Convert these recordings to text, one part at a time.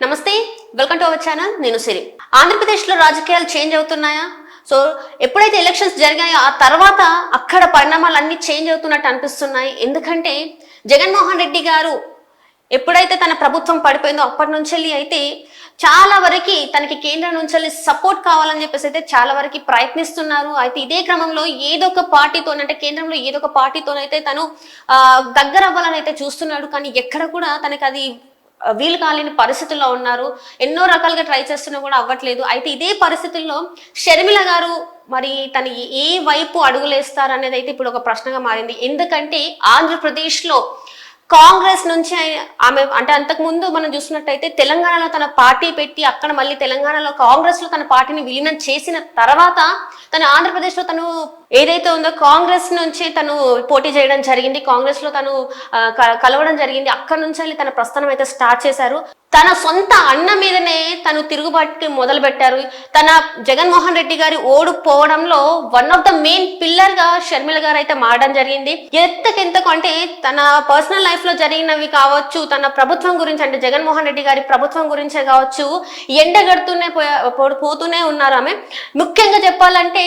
నమస్తే, welcome to our channel. నేను సిరి. ఆంధ్రప్రదేశ్లో రాజకీయాలు చేంజ్ అవుతున్నాయా? సో ఎప్పుడైతే ఎలక్షన్స్ జరిగాయో ఆ తర్వాత అక్కడ పరిణామాలు అన్ని చేంజ్ అవుతున్నట్టు అనిపిస్తున్నాయి. ఎందుకంటే జగన్మోహన్ రెడ్డి గారు ఎప్పుడైతే తన ప్రభుత్వం పడిపోయిందో అప్పటి నుంచి అయితే చాలా వరకు తనకి కేంద్రం నుంచి సపోర్ట్ కావాలని చెప్పేసి అయితే చాలా వరకు ప్రయత్నిస్తున్నారు. అయితే ఇదే క్రమంలో ఏదో ఒక పార్టీతో, అంటే కేంద్రంలో ఏదో ఒక పార్టీతోనైతే తను దగ్గర అవ్వాలని అయితే చూస్తున్నాడు. కానీ ఎక్కడ కూడా తనకి అది వీలు కాలేని పరిస్థితుల్లో ఉన్నారు. ఎన్నో రకాలుగా ట్రై చేస్తున్నా కూడా అవ్వట్లేదు. అయితే ఇదే పరిస్థితుల్లో షర్మిల గారు మరి తను ఏ వైపు అడుగులేస్తారు అనేది అయితే ఇప్పుడు ఒక ప్రశ్నగా మారింది. ఎందుకంటే ఆంధ్రప్రదేశ్లో కాంగ్రెస్ నుంచి ఆమె, అంటే అంతకు ముందు మనం చూసినట్టయితే తెలంగాణలో తన పార్టీ పెట్టి అక్కడ మళ్ళీ తెలంగాణలో కాంగ్రెస్ లో తన పార్టీని విలీనం చేసిన తర్వాత తను ఆంధ్రప్రదేశ్ లో తను ఏదైతే ఉందో కాంగ్రెస్ నుంచి తను పోటీ చేయడం జరిగింది. కాంగ్రెస్ లో తను కలవడం జరిగింది. అక్కడ నుంచి తన ప్రస్థానం అయితే స్టార్ట్ చేశారు. తన సొంత అన్న మీదనే తను తిరుగుబాటుకి మొదలు పెట్టారు. తన జగన్మోహన్ రెడ్డి గారి ఓడిపోవడంలో one of the main pillar గా షర్మిల గారు అయితే మారడం జరిగింది. ఎంతకెంతకు అంటే తన పర్సనల్ లైఫ్ లో జరిగినవి కావచ్చు, తన ప్రభుత్వం గురించి, అంటే జగన్మోహన్ రెడ్డి గారి ప్రభుత్వం గురించే కావచ్చు, ఎండగడుతూనే పోతూనే ఉన్నారు ఆమె. ముఖ్యంగా చెప్పాలంటే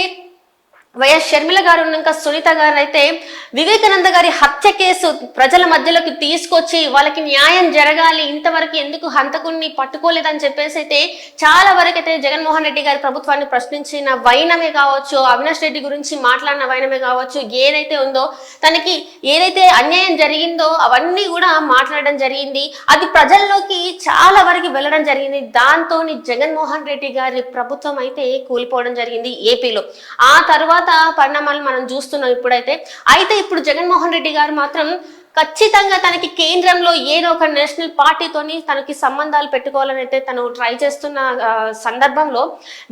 వైఎస్ షర్మిల గారు ఉన్నాక సునీత గారు అయితే వివేకానంద గారి హత్య కేసు ప్రజల మధ్యలోకి తీసుకొచ్చి వాళ్ళకి న్యాయం జరగాలి, ఇంతవరకు ఎందుకు హంతకుణ్ణి పట్టుకోలేదని చెప్పేసి అయితే చాలా వరకు అయితే జగన్మోహన్ రెడ్డి గారి ప్రభుత్వాన్ని ప్రశ్నించిన వైనమే కావచ్చు, అవినాష్ రెడ్డి గురించి మాట్లాడిన వైనమే కావచ్చు, ఏదైతే ఉందో తనకి ఏదైతే అన్యాయం జరిగిందో అవన్నీ కూడా మాట్లాడడం జరిగింది. అది ప్రజల్లోకి చాలా వరకు వెళ్ళడం జరిగింది. దాంతో జగన్మోహన్ రెడ్డి గారి ప్రభుత్వం అయితే కూలిపోవడం జరిగింది ఏపీలో. ఆ తర్వాత పరిణామాలు మనం చూస్తున్నాం ఇప్పుడైతే. అయితే ఇప్పుడు జగన్మోహన్ రెడ్డి గారు మాత్రం ఖచ్చితంగా తనకి కేంద్రంలో ఏదో ఒక నేషనల్ పార్టీతోని తనకి సంబంధాలు పెట్టుకోవాలని అయితే తను ట్రై చేస్తున్న సందర్భంలో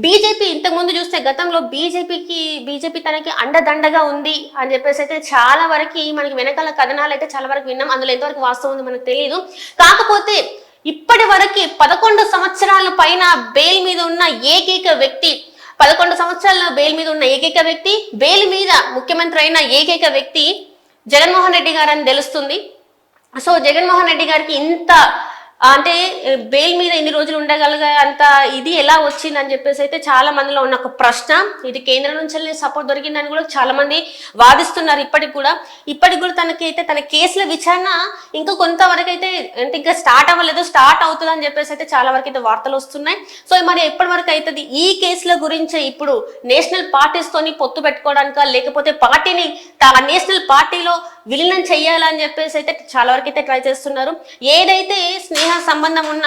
బీజేపీ, ఇంతకుముందు చూస్తే గతంలో బీజేపీ తనకి అండదండగా ఉంది అని చెప్పేసి అయితే చాలా వరకు మనకి వెనకాల కథనాలు అయితే చాలా వరకు విన్నాం. అందులో ఎంతవరకు వాస్తవం ఉంది మనకు తెలియదు. కాకపోతే ఇప్పటి వరకు 11 సంవత్సరాల పైన బెయిల్ మీద ఉన్న ఏకైక వ్యక్తి, 11 సంవత్సరాల బెయిల్ మీద ఉన్న ఏకైక వ్యక్తి, బెయిల్ మీద ముఖ్యమంత్రి అయిన ఏకైక వ్యక్తి జగన్మోహన్ రెడ్డి గారు అని తెలుస్తుంది. సో జగన్మోహన్ రెడ్డి గారికి ఇంత, అంటే బెయిల్ మీద ఇన్ని రోజులు ఉండగలిగే అంత ఇది ఎలా వచ్చింది అని చెప్పేసి అయితే చాలా మందిలో ఉన్న ఒక ప్రశ్న. ఇది కేంద్రం నుంచి సపోర్ట్ దొరికిందని కూడా చాలా మంది వాదిస్తున్నారు. ఇప్పటికి కూడా తనకైతే తన కేసుల విచారణ ఇంకా కొంతవరకు అయితే, అంటే ఇంకా స్టార్ట్ అవ్వలేదు, స్టార్ట్ అవుతుంది అని చెప్పేసి అయితే చాలా వరకు అయితే వార్తలు వస్తున్నాయి. సో మరి ఎప్పటి వరకు అవుతుంది ఈ కేసుల గురించి? ఇప్పుడు నేషనల్ పార్టీస్ తోని పొత్తు పెట్టుకోవడానిక, లేకపోతే పార్టీని నేషనల్ పార్టీలో విలీనం చెయ్యాలని చెప్పేసి అయితే చాలా వరకు అయితే ట్రై చేస్తున్నారు. ఏదైతే స్నేహ సంబంధం ఉన్న,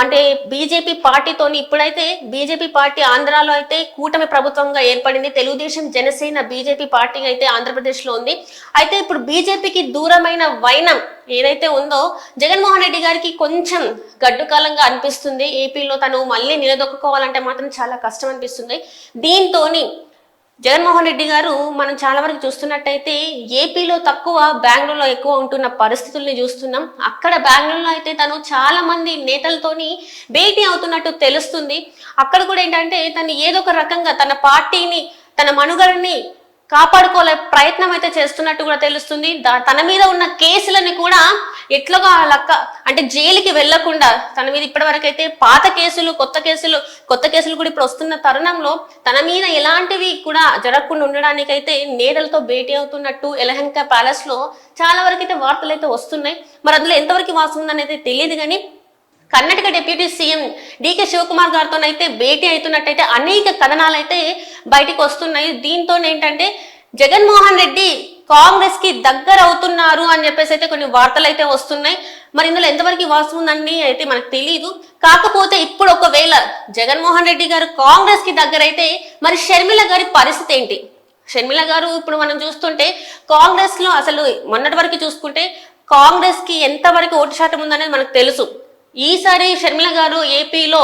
అంటే బీజేపీ పార్టీతోని ఇప్పుడైతే బీజేపీ పార్టీ ఆంధ్రాలో అయితే కూటమి ప్రభుత్వంగా ఏర్పడింది. తెలుగుదేశం, జనసేన, బీజేపీ పార్టీ అయితే ఆంధ్రప్రదేశ్ లో ఉంది. అయితే ఇప్పుడు బీజేపీకి దూరమైన వైనం ఏదైతే ఉందో జగన్మోహన్ రెడ్డి గారికి కొంచెం గడ్డుకాలంగా అనిపిస్తుంది. ఏపీలో తను మళ్ళీ నిలదొక్కుకోవాలంటే మాత్రం చాలా కష్టం అనిపిస్తుంది. దీంతోని జగన్మోహన్ రెడ్డి గారు మనం చాలా వరకు చూస్తున్నట్టయితే ఏపీలో తక్కువ, బెంగళూరులో ఎక్కువ ఉంటున్న పరిస్థితుల్ని చూస్తున్నాం. అక్కడ బెంగళూరులో అయితే తను చాలా మంది నేతలతోని భేటీ అవుతున్నట్టు తెలుస్తుంది. అక్కడ కూడా ఏంటంటే తను ఏదో ఒక రకంగా తన పార్టీని, తన మనుగడని కాపాడుకోలే ప్రయత్నం అయితే చేస్తున్నట్టు కూడా తెలుస్తుంది. తన మీద ఉన్న కేసులని కూడా ఎట్లుగా లక్క, అంటే జైలుకి వెళ్లకుండా తన మీద ఇప్పటి వరకు అయితే పాత కేసులు, కొత్త కేసులు కూడా ఇప్పుడు వస్తున్న తరుణంలో తన మీద ఎలాంటివి కూడా జరగకుండా ఉండడానికి అయితే నేతలతో భేటీ అవుతున్నట్టు యలహంక ప్యాలెస్ లో చాలా వరకు అయితే వార్తలు అయితే వస్తున్నాయి. మరి అందులో ఎంతవరకు వాస్తవం ఉందని అయితే తెలియదు. కానీ కర్ణాటక డిప్యూటీ సీఎం డికే శివకుమార్ గారితో అయితే భేటీ అవుతున్నట్టయితే అనేక కథనాలు అయితే బయటికి వస్తున్నాయి. దీంతో ఏంటంటే జగన్మోహన్ రెడ్డి కాంగ్రెస్ కి దగ్గర అవుతున్నారు అని చెప్పేసి అయితే కొన్ని వార్తలు అయితే వస్తున్నాయి. మరి ఇందులో ఎంతవరకు వాస్తవం ఉందని అయితే మనకు తెలియదు. కాకపోతే ఇప్పుడు ఒకవేళ జగన్మోహన్ రెడ్డి గారు కాంగ్రెస్ కి దగ్గర అయితే మరి షర్మిల గారి పరిస్థితి ఏంటి? షర్మిల గారు ఇప్పుడు మనం చూస్తుంటే కాంగ్రెస్ లో అసలు మొన్నటి వరకు చూసుకుంటే కాంగ్రెస్ కి ఎంతవరకు ఓటు శాతం ఉందనేది మనకు తెలుసు. ఈసారి షర్మిల గారు ఏపీలో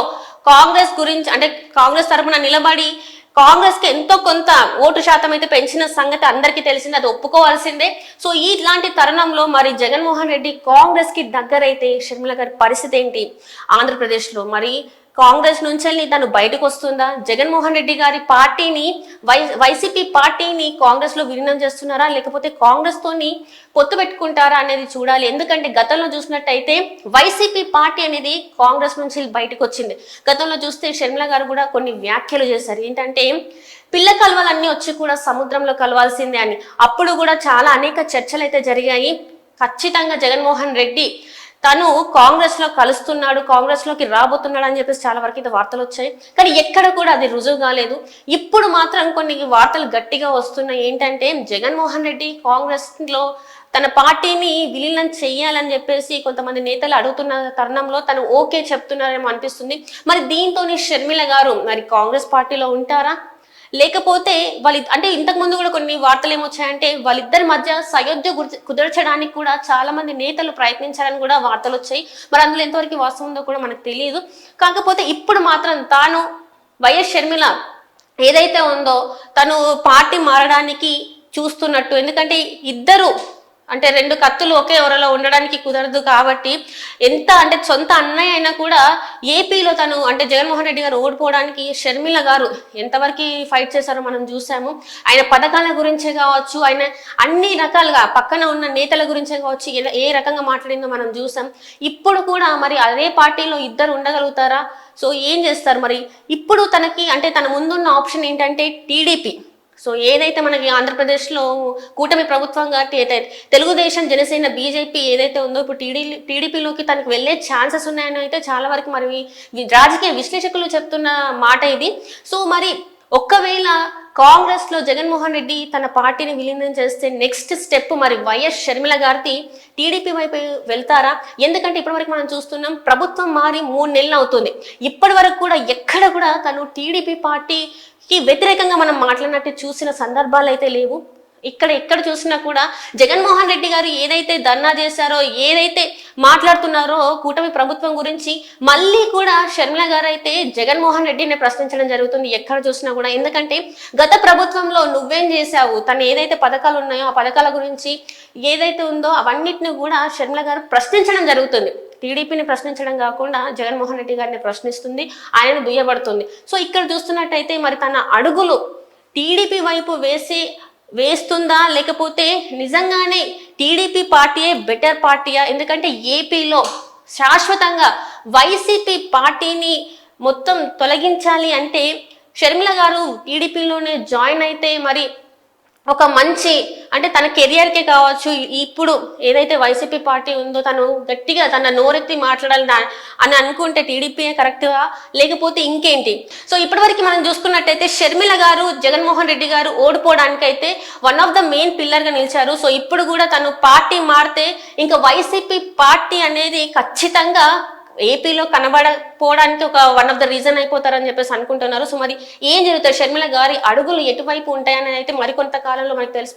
కాంగ్రెస్ గురించి, అంటే కాంగ్రెస్ తరఫున నిలబడి కాంగ్రెస్ కి ఎంతో కొంత ఓటు శాతం అయితే పెంచిన సంగతి అందరికీ తెలిసింది, అది ఒప్పుకోవాల్సిందే. సో ఇట్లాంటి తరుణంలో మరి జగన్మోహన్ రెడ్డి కాంగ్రెస్ కి దగ్గరైతే షర్మిల గారి పరిస్థితి ఏంటి? ఆంధ్రప్రదేశ్ లో మరి కాంగ్రెస్ నుంచి తను బయటకు వస్తుందా? జగన్మోహన్ రెడ్డి గారి పార్టీని వైసీపీ పార్టీని కాంగ్రెస్ లో విలీనం చేస్తున్నారా, లేకపోతే కాంగ్రెస్ తోని పొత్తు పెట్టుకుంటారా అనేది చూడాలి. ఎందుకంటే గతంలో చూసినట్టయితే వైసీపీ పార్టీ అనేది కాంగ్రెస్ నుంచి బయటకు వచ్చింది. గతంలో చూస్తే షర్మిల గారు కూడా కొన్ని వ్యాఖ్యలు చేశారు. ఏంటంటే పిల్ల కలవాలన్నీ వచ్చి కూడా సముద్రంలో కలవాల్సిందే అని. అప్పుడు కూడా చాలా అనేక చర్చలు అయితే జరిగాయి. ఖచ్చితంగా జగన్మోహన్ రెడ్డి తను కాంగ్రెస్ లో కలుస్తున్నాడు, కాంగ్రెస్ లోకి రాబోతున్నాడు అని చెప్పేసి చాలా వరకు అయితే వార్తలు వచ్చాయి. కానీ ఎక్కడ కూడా అది రుజువు కాలేదు. ఇప్పుడు మాత్రం కొన్ని వార్తలు గట్టిగా వస్తున్నాయి. ఏంటంటే జగన్మోహన్ రెడ్డి కాంగ్రెస్ లో తన పార్టీని విలీనం చెయ్యాలని చెప్పేసి కొంతమంది నేతలు అడుగుతున్న తరుణంలో తను ఓకే చెప్తున్నారేమో అనిపిస్తుంది. మరి దీంతో షర్మిల గారు మరి కాంగ్రెస్ పార్టీలో ఉంటారా, లేకపోతే అంటే ఇంతకు ముందు కూడా కొన్ని వార్తలు ఏమొచ్చాయంటే వాళ్ళిద్దరి మధ్య సయోధ్య కుదర్చడానికి కూడా చాలా మంది నేతలు ప్రయత్నించారని కూడా వార్తలు వచ్చాయి. మరి అందులో ఎంతవరకు వాస్తవం ఉందో కూడా మనకు తెలియదు. కాకపోతే ఇప్పుడు మాత్రం తాను వైఎస్ షర్మిల ఏదైతే ఉందో తను పార్టీ మారడానికి చూస్తున్నట్టు. ఎందుకంటే ఇద్దరు అంటే రెండు కత్తులు ఒకే ఎవరలో ఉండడానికి కుదరదు కాబట్టి ఎంత అంటే సొంత అన్నయ్య అయినా కూడా ఏపీలో తను అంటే జగన్మోహన్ రెడ్డి గారు ఓడిపోవడానికి షర్మిల గారు ఎంతవరకు ఫైట్ చేశారో మనం చూసాము. ఆయన పథకాల గురించే కావచ్చు, ఆయన అన్ని రకాలుగా పక్కన ఉన్న నేతల గురించే కావచ్చు, ఏ రకంగా మాట్లాడిందో మనం చూసాం. ఇప్పుడు కూడా మరి అదే పార్టీలో ఇద్దరు ఉండగలుగుతారా? సో ఏం చేస్తారు మరి? ఇప్పుడు తనకి అంటే తన ముందున్న ఆప్షన్ ఏంటంటే టీడీపీ. సో ఏదైతే మనకి ఆంధ్రప్రదేశ్లో కూటమి ప్రభుత్వంగా తెలుగుదేశం, జనసేన, బీజేపీ ఏదైతే ఉందో ఇప్పుడు టీడీపీలోకి తనకు వెళ్ళే ఛాన్సెస్ ఉన్నాయని అయితే చాలా వరకు మరి రాజకీయ విశ్లేషకులు చెప్తున్న మాట ఇది. సో మరి ఒక్కవేళ కాంగ్రెస్ లో జగన్మోహన్ రెడ్డి తన పార్టీని విలీనం చేస్తే నెక్స్ట్ స్టెప్ మరి వైఎస్ షర్మిల గారి టీడీపీ వైపు వెళ్తారా? ఎందుకంటే ఇప్పటి వరకు మనం చూస్తున్నాం ప్రభుత్వం మారి 3 నెలలు అవుతుంది. ఇప్పటి వరకు కూడా ఎక్కడ కూడా తను టీడీపీ పార్టీకి వ్యతిరేకంగా మనం మాట్లాడినట్టు చూసిన సందర్భాలు అయితే లేవు. ఎక్కడ చూసినా కూడా జగన్మోహన్ రెడ్డి గారు ఏదైతే ధర్నా చేశారో, ఏదైతే మాట్లాడుతున్నారో కూటమి ప్రభుత్వం గురించి, మళ్ళీ కూడా షర్మిల గారు అయితే జగన్మోహన్ రెడ్డిని ప్రశ్నించడం జరుగుతుంది ఎక్కడ చూసినా కూడా. ఎందుకంటే గత ప్రభుత్వంలో నువ్వేం చేశావు, తను ఏదైతే పథకాలు ఉన్నాయో ఆ పథకాల గురించి ఏదైతే ఉందో అవన్నిటిని కూడా షర్మిల గారు ప్రశ్నించడం జరుగుతుంది. టీడీపీని ప్రశ్నించడం కాకుండా జగన్మోహన్ రెడ్డి గారిని ప్రశ్నిస్తుంది, ఆయన దుయ్యబడుతుంది. సో ఇక్కడ చూస్తున్నట్టయితే మరి తన అడుగులు టీడీపీ వైపు వేస్తుందా, లేకపోతే నిజంగానే టీడీపీ పార్టీయే బెటర్ పార్టీయా? ఎందుకంటే ఏపీలో శాశ్వతంగా వైసీపీ పార్టీని మొత్తం తొలగించాలి అంటే షర్మిల గారు టీడీపీలోనే జాయిన్ అయితే మరి ఒక మంచి అంటే తన కెరియర్కే కావచ్చు, ఇప్పుడు ఏదైతే వైసీపీ పార్టీ ఉందో తను గట్టిగా తన నోరెత్తి మాట్లాడాలి అని అనుకుంటే టీడీపీ కరెక్ట్గా, లేకపోతే ఇంకేంటి? సో ఇప్పటివరకు మనం చూసుకున్నట్టయితే షర్మిల గారు జగన్మోహన్ రెడ్డి గారు ఓడిపోవడానికైతే వన్ ఆఫ్ ద మెయిన్ పిల్లర్గా నిలిచారు. సో ఇప్పుడు కూడా తను పార్టీ మారితే ఇంకా వైసీపీ పార్టీ అనేది ఖచ్చితంగా ఏపీలో కనబడపోవడానికి ఒక వన్ ఆఫ్ ద రీజన్ అయిపోతారని చెప్పేసి అనుకుంటున్నారు. సో మరి ఏం జరుగుతుంది, షర్మిల గారి అడుగులు ఎటువైపు ఉంటాయని అయితే మరికొంత కాలంలో మనకు తెలుసు.